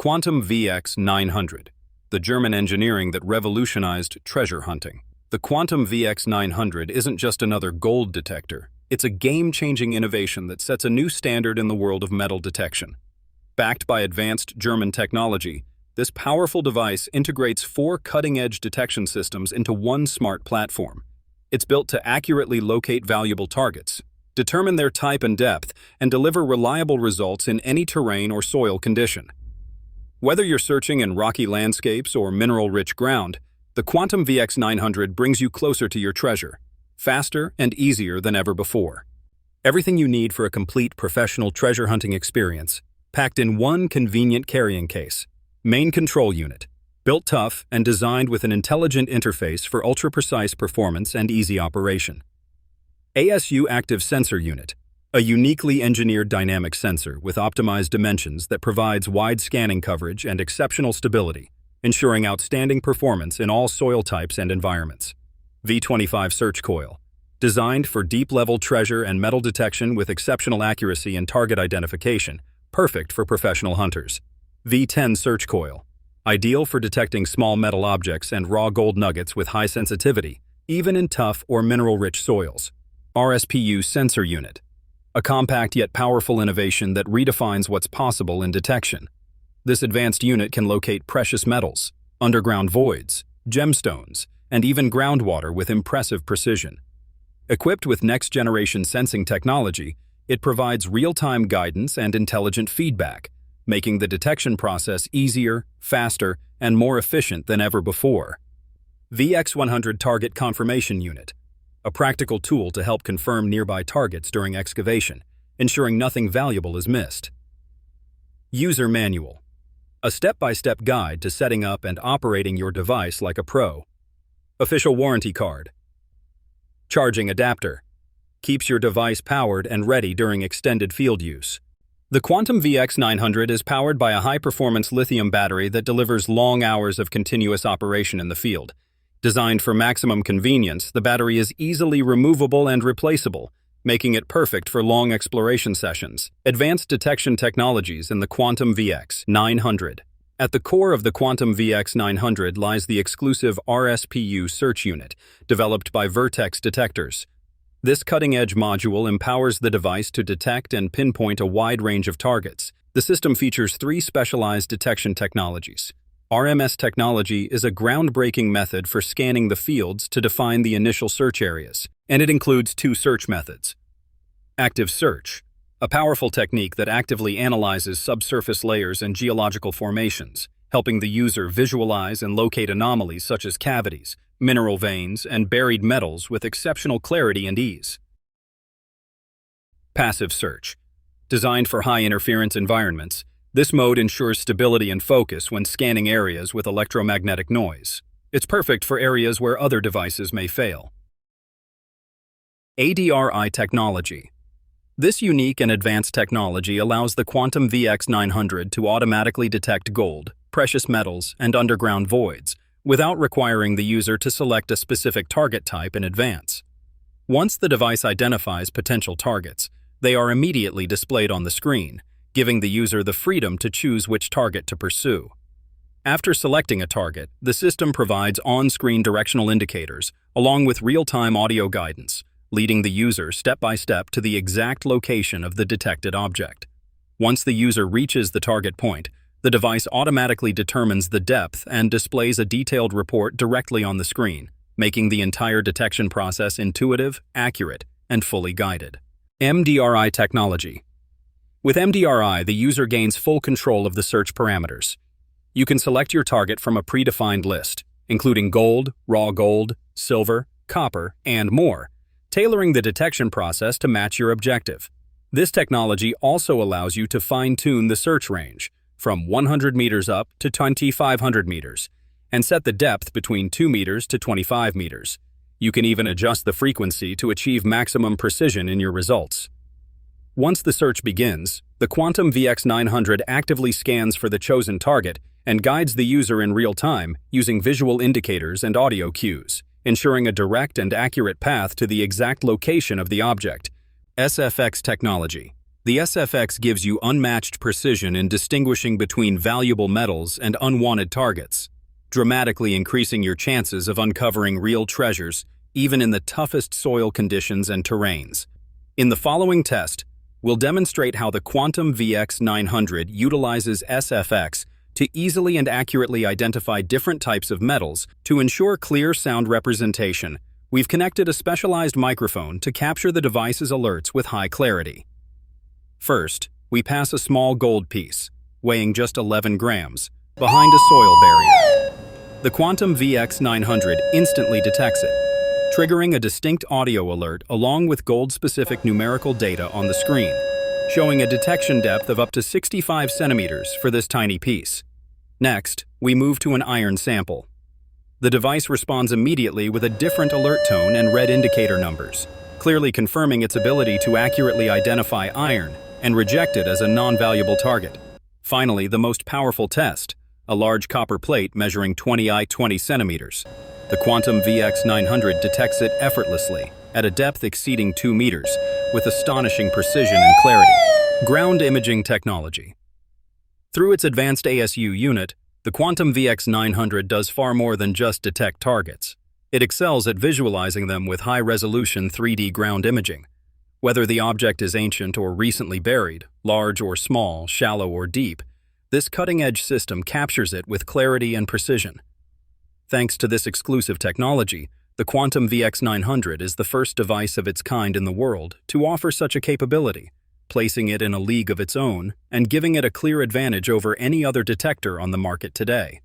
Quantum VX900, the German engineering that revolutionized treasure hunting. The Quantum VX900 isn't just another gold detector. It's a game-changing innovation that sets a new standard in the world of metal detection. Backed by advanced German technology, this powerful device integrates 4 cutting-edge detection systems into one smart platform. It's built to accurately locate valuable targets, determine their type and depth, and deliver reliable results in any terrain or soil condition. Whether you're searching in rocky landscapes or mineral-rich ground, the Quantum VX900 brings you closer to your treasure, faster and easier than ever before. Everything you need for a complete professional treasure hunting experience, packed in one convenient carrying case. Main control unit, built tough and designed with an intelligent interface for ultra-precise performance and easy operation. ASU Active Sensor Unit, a uniquely engineered dynamic sensor with optimized dimensions that provides wide scanning coverage and exceptional stability, ensuring outstanding performance in all soil types and environments. V25 Search Coil, designed for deep-level treasure and metal detection with exceptional accuracy and target identification, perfect for professional hunters. V10 Search Coil, ideal for detecting small metal objects and raw gold nuggets with high sensitivity, even in tough or mineral-rich soils. RSPU Sensor Unit, a compact yet powerful innovation that redefines what's possible in detection. This advanced unit can locate precious metals, underground voids, gemstones, and even groundwater with impressive precision. Equipped with next-generation sensing technology, it provides real-time guidance and intelligent feedback, making the detection process easier, faster, and more efficient than ever before. VX100 Target Confirmation Unit, a practical tool to help confirm nearby targets during excavation, ensuring nothing valuable is missed. User Manual, a step-by-step guide to setting up and operating your device like a pro. Official Warranty Card. Charging Adapter, keeps your device powered and ready during extended field use. The Quantum VX900 is powered by a high-performance lithium battery that delivers long hours of continuous operation in the field. Designed for maximum convenience, the battery is easily removable and replaceable, making it perfect for long exploration sessions. Advanced detection technologies in the Quantum VX900. At the core of the Quantum VX900 lies the exclusive RSPU search unit, developed by Vertex Detectors. This cutting-edge module empowers the device to detect and pinpoint a wide range of targets. The system features 3 specialized detection technologies. RMS technology is a groundbreaking method for scanning the fields to define the initial search areas, and it includes 2 search methods. Active search, a powerful technique that actively analyzes subsurface layers and geological formations, helping the user visualize and locate anomalies such as cavities, mineral veins, and buried metals with exceptional clarity and ease. Passive search, designed for high-interference environments, this mode ensures stability and focus when scanning areas with electromagnetic noise. It's perfect for areas where other devices may fail. A.D.R.I Technology. This unique and advanced technology allows the Quantum VX900 to automatically detect gold, precious metals, and underground voids, without requiring the user to select a specific target type in advance. Once the device identifies potential targets, they are immediately displayed on the screen, giving the user the freedom to choose which target to pursue. After selecting a target, the system provides on-screen directional indicators, along with real-time audio guidance, leading the user step-by-step to the exact location of the detected object. Once the user reaches the target point, the device automatically determines the depth and displays a detailed report directly on the screen, making the entire detection process intuitive, accurate, and fully guided. M.D.R.I Technology. With M.D.R.I, the user gains full control of the search parameters. You can select your target from a predefined list, including gold, raw gold, silver, copper, and more, tailoring the detection process to match your objective. This technology also allows you to fine-tune the search range, from 100 meters up to 2,500 meters, and set the depth between 2 meters to 25 meters. You can even adjust the frequency to achieve maximum precision in your results. Once the search begins, the Quantum VX900 actively scans for the chosen target and guides the user in real time using visual indicators and audio cues, ensuring a direct and accurate path to the exact location of the object. SFX Technology. The SFX gives you unmatched precision in distinguishing between valuable metals and unwanted targets, dramatically increasing your chances of uncovering real treasures, even in the toughest soil conditions and terrains. In the following test, we'll demonstrate how the Quantum VX900 utilizes SFX to easily and accurately identify different types of metals to ensure clear sound representation. We've connected a specialized microphone to capture the device's alerts with high clarity. First, we pass a small gold piece, weighing just 11 grams, behind a soil barrier. The Quantum VX900 instantly detects it, triggering a distinct audio alert along with gold-specific numerical data on the screen, showing a detection depth of up to 65 centimeters for this tiny piece. Next, we move to an iron sample. The device responds immediately with a different alert tone and red indicator numbers, clearly confirming its ability to accurately identify iron and reject it as a non-valuable target. Finally, the most powerful test, a large copper plate measuring 20 centimeters. The Quantum VX900 detects it effortlessly, at a depth exceeding 2 meters, with astonishing precision and clarity. Ground imaging technology. Through its advanced ASU unit, the Quantum VX900 does far more than just detect targets. It excels at visualizing them with high-resolution 3D ground imaging. Whether the object is ancient or recently buried, large or small, shallow or deep, this cutting-edge system captures it with clarity and precision. Thanks to this exclusive technology, the Quantum VX900 is the first device of its kind in the world to offer such a capability, placing it in a league of its own and giving it a clear advantage over any other detector on the market today.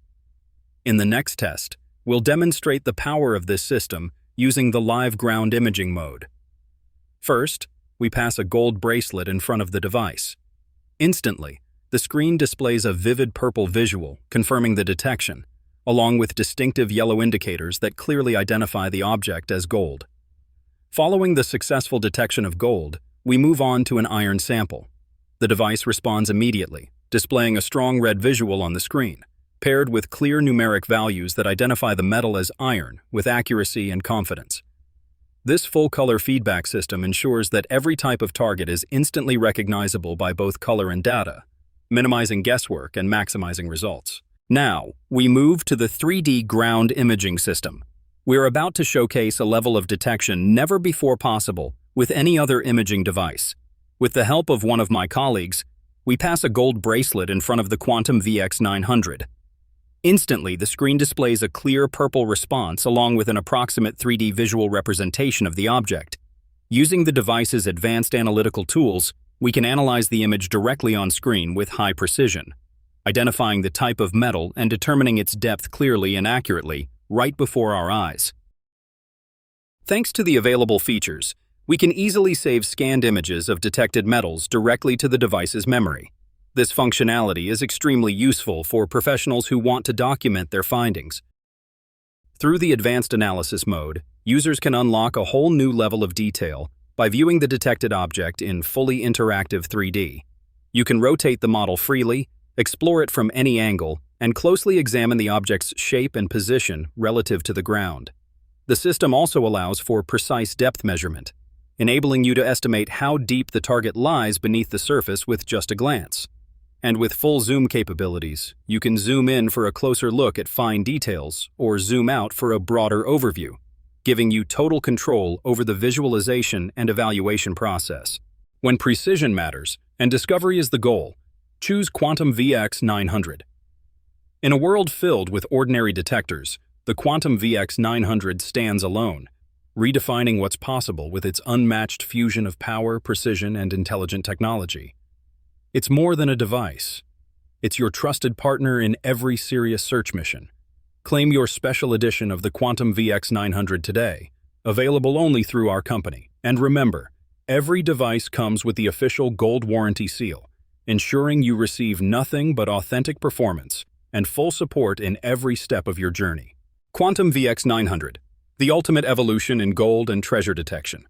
In the next test, we'll demonstrate the power of this system using the live ground imaging mode. First, we pass a gold bracelet in front of the device. Instantly, the screen displays a vivid purple visual confirming the detection, along with distinctive yellow indicators that clearly identify the object as gold. Following the successful detection of gold, we move on to an iron sample. The device responds immediately, displaying a strong red visual on the screen, paired with clear numeric values that identify the metal as iron with accuracy and confidence. This full-color feedback system ensures that every type of target is instantly recognizable by both color and data, minimizing guesswork and maximizing results. Now, we move to the 3D ground imaging system. We're about to showcase a level of detection never before possible with any other imaging device. With the help of one of my colleagues, we pass a gold bracelet in front of the Quantum VX900. Instantly, the screen displays a clear purple response along with an approximate 3D visual representation of the object. Using the device's advanced analytical tools, we can analyze the image directly on screen with high precision, identifying the type of metal and determining its depth clearly and accurately right before our eyes. Thanks to the available features, we can easily save scanned images of detected metals directly to the device's memory. This functionality is extremely useful for professionals who want to document their findings. Through the advanced analysis mode, users can unlock a whole new level of detail by viewing the detected object in fully interactive 3D. You can rotate the model freely, explore it from any angle, and closely examine the object's shape and position relative to the ground. The system also allows for precise depth measurement, enabling you to estimate how deep the target lies beneath the surface with just a glance. And with full zoom capabilities, you can zoom in for a closer look at fine details or zoom out for a broader overview, giving you total control over the visualization and evaluation process. When precision matters and discovery is the goal, choose Quantum VX900. In a world filled with ordinary detectors, the Quantum VX900 stands alone, redefining what's possible with its unmatched fusion of power, precision, and intelligent technology. It's more than a device. It's your trusted partner in every serious search mission. Claim your special edition of the Quantum VX900 today, available only through our company. And remember, every device comes with the official gold warranty seal, ensuring you receive nothing but authentic performance and full support in every step of your journey. Quantum VX900, the ultimate evolution in gold and treasure detection.